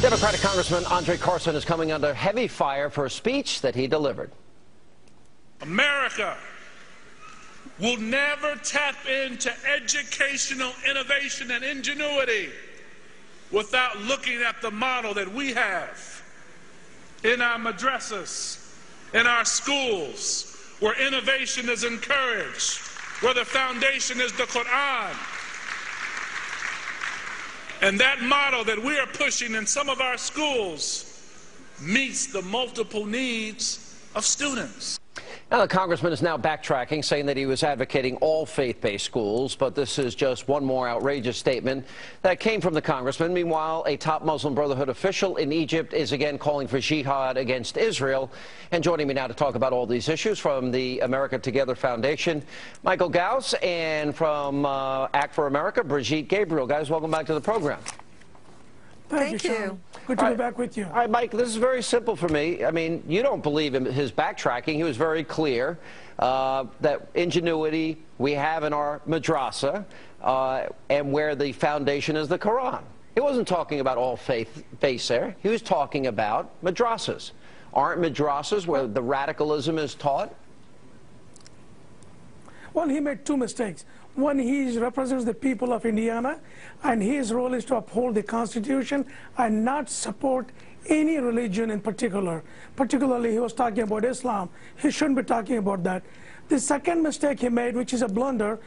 Democratic Congressman Andre Carson is coming under heavy fire for a speech that he delivered. America will never tap into educational innovation and ingenuity without looking at the model that we have in our madrassas, in our schools, where innovation is encouraged, where the foundation is the Quran. And that model that we are pushing in some of our schools meets the multiple needs of students. Now, the congressman is now backtracking, saying that he was advocating all faith-based schools, but this is just one more outrageous statement that came from the congressman. Meanwhile, a top Muslim Brotherhood official in Egypt is again calling for jihad against Israel. And joining me now to talk about all these issues from the America Together Foundation, Michael Gauss, and from Act for America, Brigitte Gabriel. Guys, welcome back to the program. Thank you. Good to be back with you. All right, Mike, this is very simple for me. I mean, you don't believe in his backtracking. He was very clear that ingenuity we have in our madrasa and where the foundation is the Quran. He wasn't talking about all faith there. He was talking about madrasas. Aren't madrasas where the radicalism is taught? Well, he made two mistakes. One, he represents the people of Indiana, and his role is to uphold the Constitution and not support any religion in particular. Particularly, he was talking about Islam. He shouldn't be talking about that. The second mistake he made, which is a blunder,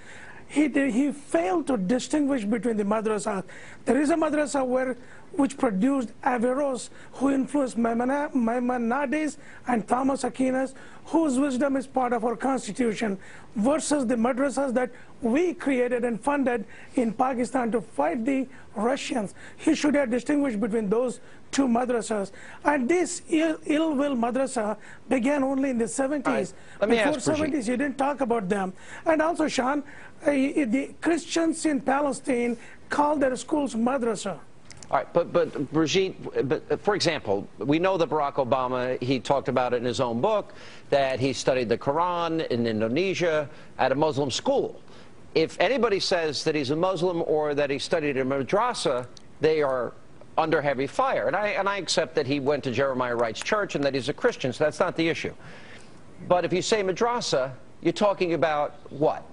he failed to distinguish between the madrasas. There is a madrasa which produced Averroes, who influenced Maimonides and Thomas Aquinas, whose wisdom is part of our Constitution, versus the madrasas that we created and funded in Pakistan to fight the Russians. He should have distinguished between those two madrasas. And this ill-will madrasa began only in the 70s. Right. Let me Before ask Brigitte. 70s, you didn't talk about them. And also, Sean, the Christians in Palestine call their schools madrasa. All right, but Brigitte, for example, we know that Barack Obama, he talked about it in his own book, that he studied the Quran in Indonesia at a Muslim school. If anybody says that he's a Muslim or that he studied in a madrasa, they are under heavy fire. And I accept that he went to Jeremiah Wright's church and that he's a Christian, so that's not the issue. But if you say madrasa, you're talking about what?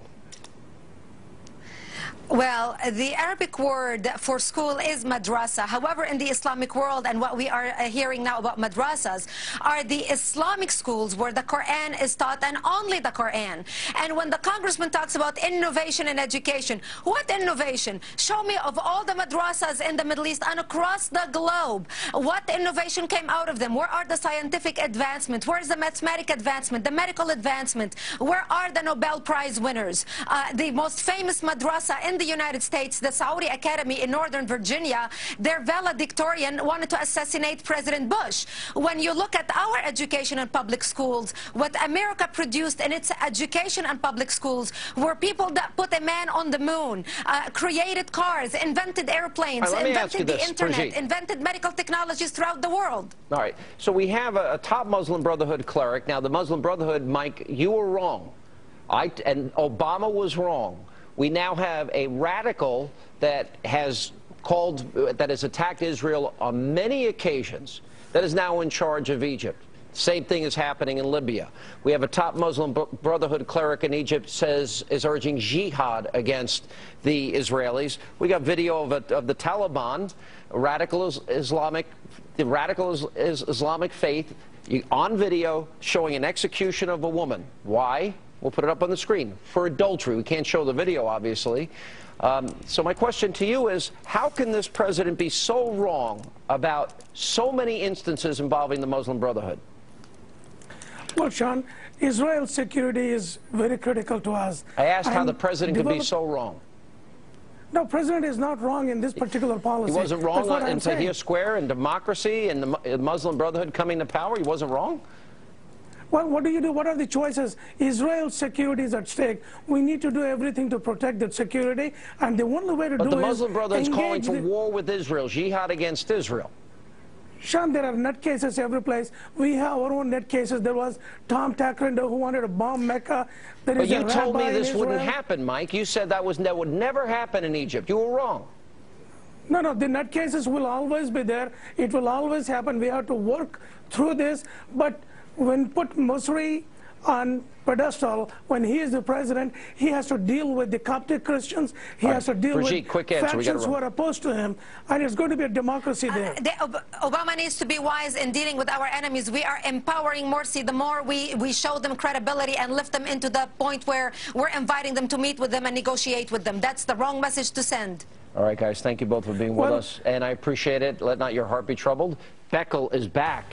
Well, the Arabic word for school is madrasa. However, in the Islamic world, and what we are hearing now about madrasas, are the Islamic schools where the Quran is taught and only the Quran. And when the congressman talks about innovation in education, what innovation? Show me of all the madrasas in the Middle East and across the globe, what innovation came out of them? Where are the scientific advancement? Where is the mathematic advancement, the medical advancement? Where are the Nobel Prize winners? The most famous madrasa in the United States, the Saudi Academy in Northern Virginia, their valedictorian wanted to assassinate President Bush. When you look at our education and public schools, what America produced in its education and public schools were people that put a man on the moon, created cars, invented airplanes, invented the internet, Brigitte. invented medical technologies throughout the world. All right, so we have a top Muslim Brotherhood cleric. Now, the Muslim Brotherhood, Mike, you were wrong. And Obama was wrong. We now have a radical that has attacked Israel on many occasions, that is now in charge of Egypt. Same thing is happening in Libya. We have a top Muslim Brotherhood cleric in Egypt is urging jihad against the Israelis. We got video of the Taliban, the radical Islamic faith, on video showing an execution of a woman. Why? We'll put it up on the screen. For adultery. We can't show the video, obviously. So my question to you is, how can this president be so wrong about so many instances involving the Muslim Brotherhood? Well, Sean, Israel's security is very critical to us. I asked how the president could be so wrong. No, president is not wrong in this particular policy. He wasn't wrong in Tahrir Square and democracy and the Muslim Brotherhood coming to power? He wasn't wrong? Well, what do you do? What are the choices? Israel's security is at stake. We need to do everything to protect that security, and the only way to do it is... But the Muslim Brotherhood is calling for war with Israel, jihad against Israel. Sean, there are nutcases every place. We have our own nutcases. There was Tom Tackrinder who wanted to bomb Mecca. But you told me this wouldn't happen, Mike. You said that would never happen in Egypt. You were wrong. No, no, the nutcases will always be there. It will always happen. We have to work through this. But when put Musri on pedestal, when he is the president, he has to deal with the Coptic Christians. He has to deal Brigitte, with factions who are opposed to him. And it's going to be a democracy there. Obama needs to be wise in dealing with our enemies. We are empowering Morsi. The more we show them credibility and lift them into the point where we're inviting them to meet with them and negotiate with them. That's the wrong message to send. All right, guys, thank you both for being with us, and I appreciate it. Let not your heart be troubled. Beckel is back